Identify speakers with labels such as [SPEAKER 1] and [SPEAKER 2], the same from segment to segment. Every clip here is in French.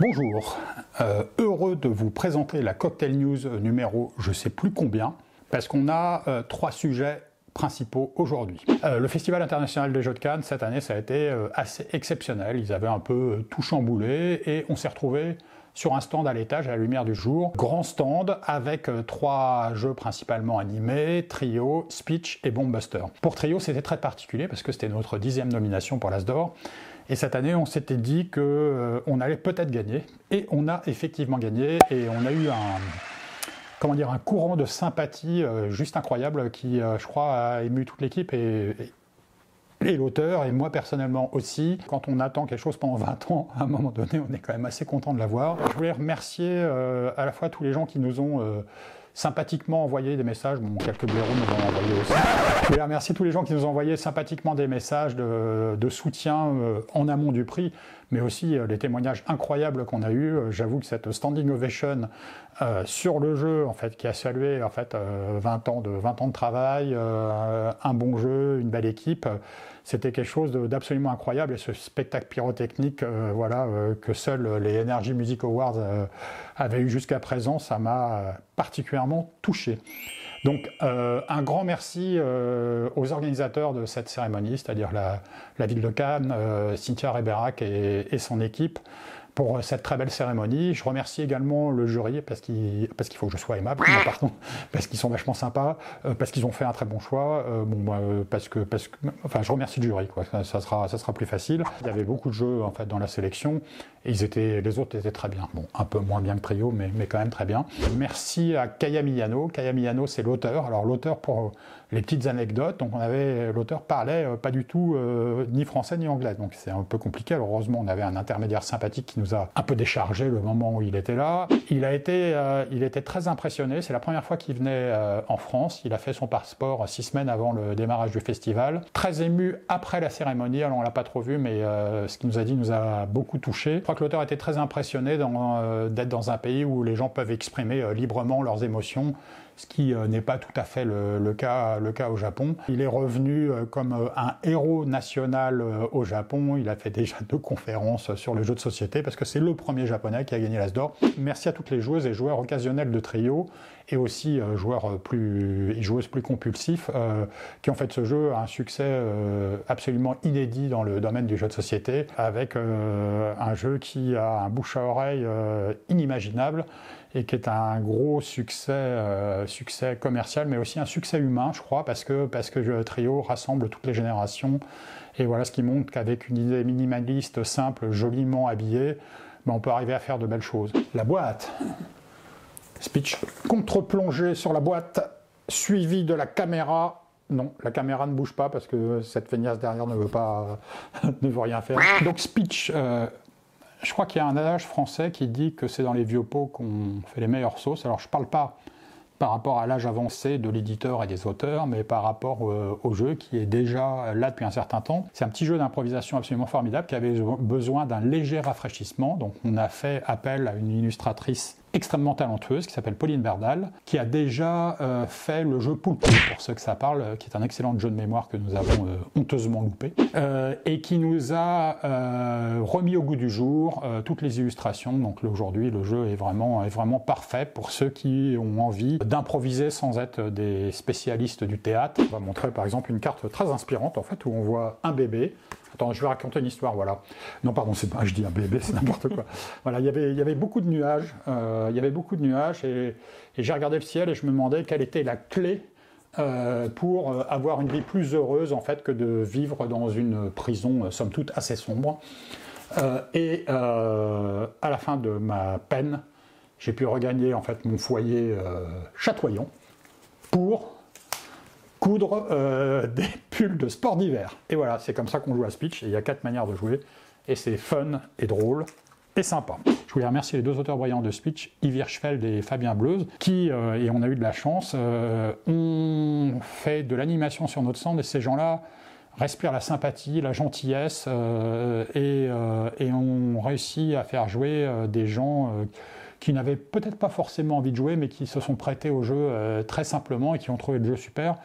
[SPEAKER 1] Bonjour, heureux de vous présenter la Cocktail News numéro je sais plus combien, parce qu'on a trois sujets principaux aujourd'hui. Le Festival international des Jeux de Cannes, cette année, ça a été assez exceptionnel. Ils avaient un peu tout chamboulé et on s'est retrouvé sur un stand à l'étage à la lumière du jour. Grand stand avec trois jeux principalement animés, Trio, Speech et Bombbuster. Pour Trio, c'était très particulier parce que c'était notre 10e nomination pour l'As d'Or. Et cette année, on s'était dit qu'on allait peut-être gagner. Et on a effectivement gagné. Et on a eu un courant de sympathie juste incroyable qui, je crois, a ému toute l'équipe et l'auteur, et moi personnellement aussi. Quand on attend quelque chose pendant 20 ans, à un moment donné, on est quand même assez content de l'avoir. Je voulais remercier à la fois tous les gens qui nous ont sympathiquement envoyé des messages. Bon, quelques blaireaux nous ont envoyé aussi. Je voulais remercier tous les gens qui nous ont envoyé sympathiquement des messages de soutien en amont du prix, mais aussi les témoignages incroyables qu'on a eus. J'avoue que cette standing ovation sur le jeu, en fait, qui a salué 20 ans de travail, un bon jeu, une belle équipe, c'était quelque chose d'absolument incroyable. Et ce spectacle pyrotechnique, que seuls les Energy Music Awards avaient eu jusqu'à présent, ça m'a particulièrement touché. Donc un grand merci aux organisateurs de cette cérémonie, c'est-à-dire la ville de Cannes, Cynthia Reberac et son équipe, pour cette très belle cérémonie. Je remercie également le jury parce qu'il faut que je sois aimable, parce qu'ils sont vachement sympas, parce qu'ils ont fait un très bon choix. Je remercie le jury, quoi. Ça sera plus facile. Il y avait beaucoup de jeux en fait dans la sélection et les autres étaient très bien. Bon, un peu moins bien que Trio, mais quand même très bien. Merci à Kaya Miyano. Kaya Miyano, c'est l'auteur. Alors l'auteur, pour les petites anecdotes, donc l'auteur parlait pas du tout ni français ni anglais, donc c'est un peu compliqué. Alors heureusement, on avait un intermédiaire sympathique qui nous a un peu déchargé le moment où il était là. Il était très impressionné. C'est la première fois qu'il venait en France. Il a fait son passeport 6 semaines avant le démarrage du festival. Très ému après la cérémonie. Alors on l'a pas trop vu, mais ce qu'il nous a dit nous a beaucoup touché. Je crois que l'auteur était très impressionné d'être dans un pays où les gens peuvent exprimer librement leurs émotions, ce qui n'est pas tout à fait le cas au Japon. Il est revenu comme un héros national au Japon. Il a fait déjà 2 conférences sur le jeu de société parce que c'est le premier japonais qui a gagné l'As d'Or. Merci à toutes les joueuses et joueurs occasionnels de Trio et aussi joueurs et joueuses plus compulsifs qui ont fait de ce jeu un succès absolument inédit dans le domaine du jeu de société, avec un jeu qui a un bouche à oreille inimaginable et qui est un gros succès commercial, mais aussi un succès humain, je crois, parce que Trio rassemble toutes les générations. Et voilà ce qui montre qu'avec une idée minimaliste, simple, joliment habillée, on peut arriver à faire de belles choses. La boîte. Speech contre-plongée sur la boîte, suivi de la caméra. Non, la caméra ne bouge pas parce que cette feignasse derrière ne veut rien faire. Donc Speech. Je crois qu'il y a un adage français qui dit que c'est dans les vieux pots qu'on fait les meilleures sauces. Alors je ne parle pas par rapport à l'âge avancé de l'éditeur et des auteurs, mais par rapport au jeu qui est déjà là depuis un certain temps. C'est un petit jeu d'improvisation absolument formidable qui avait besoin d'un léger rafraîchissement. Donc on a fait appel à une illustratrice extrêmement talentueuse qui s'appelle Pauline Berdal, qui a déjà fait le jeu Poulpe, pour ceux que ça parle, qui est un excellent jeu de mémoire que nous avons honteusement loupé, et qui nous a remis au goût du jour toutes les illustrations. Donc aujourd'hui, le jeu est vraiment parfait pour ceux qui ont envie d'improviser sans être des spécialistes du théâtre. On va montrer par exemple une carte très inspirante en fait, où on voit un bébé. Attends, je vais raconter une histoire, voilà. Non, pardon, je dis un bébé, c'est n'importe quoi. Voilà, il y avait beaucoup de nuages, et j'ai regardé le ciel et je me demandais quelle était la clé pour avoir une vie plus heureuse, en fait, que de vivre dans une prison, somme toute, assez sombre. À la fin de ma peine, j'ai pu regagner, en fait, mon foyer chatoyant pour coudre des pulls de sport d'hiver. Et voilà, c'est comme ça qu'on joue à Speech. Il y a 4 manières de jouer, et c'est fun et drôle et sympa. Je voulais remercier les 2 auteurs brillants de Speech, Yves Hirschfeld et Fabien Bleuze, qui, et on a eu de la chance, ont fait de l'animation sur notre stand, et ces gens-là respirent la sympathie, la gentillesse, et ont réussi à faire jouer des gens qui n'avaient peut-être pas forcément envie de jouer, mais qui se sont prêtés au jeu très simplement et qui ont trouvé le jeu super.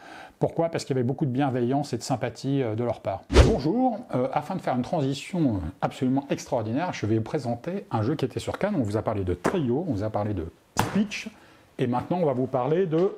[SPEAKER 1] Pourquoi? Parce qu'il y avait beaucoup de bienveillance et de sympathie de leur part. Bonjour, afin de faire une transition absolument extraordinaire, je vais vous présenter un jeu qui était sur Cannes. On vous a parlé de Trio, on vous a parlé de Speech, et maintenant on va vous parler de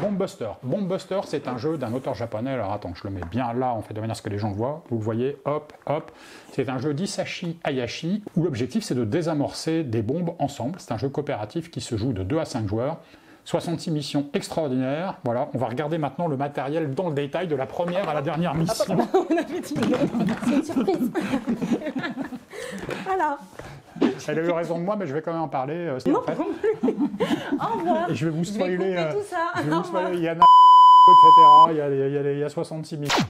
[SPEAKER 1] Bomb Buster. Bomb Buster, c'est un jeu d'un auteur japonais. Alors attends, je le mets bien là, en fait, de manière à ce que les gens le voient. Vous le voyez, hop, hop. C'est un jeu d'Hisashi Hayashi, où l'objectif, c'est de désamorcer des bombes ensemble. C'est un jeu coopératif qui se joue de 2 à 5 joueurs. 66 missions extraordinaires. Voilà, on va regarder maintenant le matériel dans le détail, de la première à la dernière mission.
[SPEAKER 2] On avait dit c'est une surprise. Voilà.
[SPEAKER 1] Elle a eu raison de moi, mais je vais quand même en parler.
[SPEAKER 2] Non,
[SPEAKER 1] en fait.
[SPEAKER 2] non plus. Au revoir.
[SPEAKER 1] Et je vais vous spoiler.
[SPEAKER 2] Je vais couper tout ça.
[SPEAKER 1] Je vais vous
[SPEAKER 2] Au revoir.
[SPEAKER 1] spoiler. Il y en a, etc. Il y a 66 missions.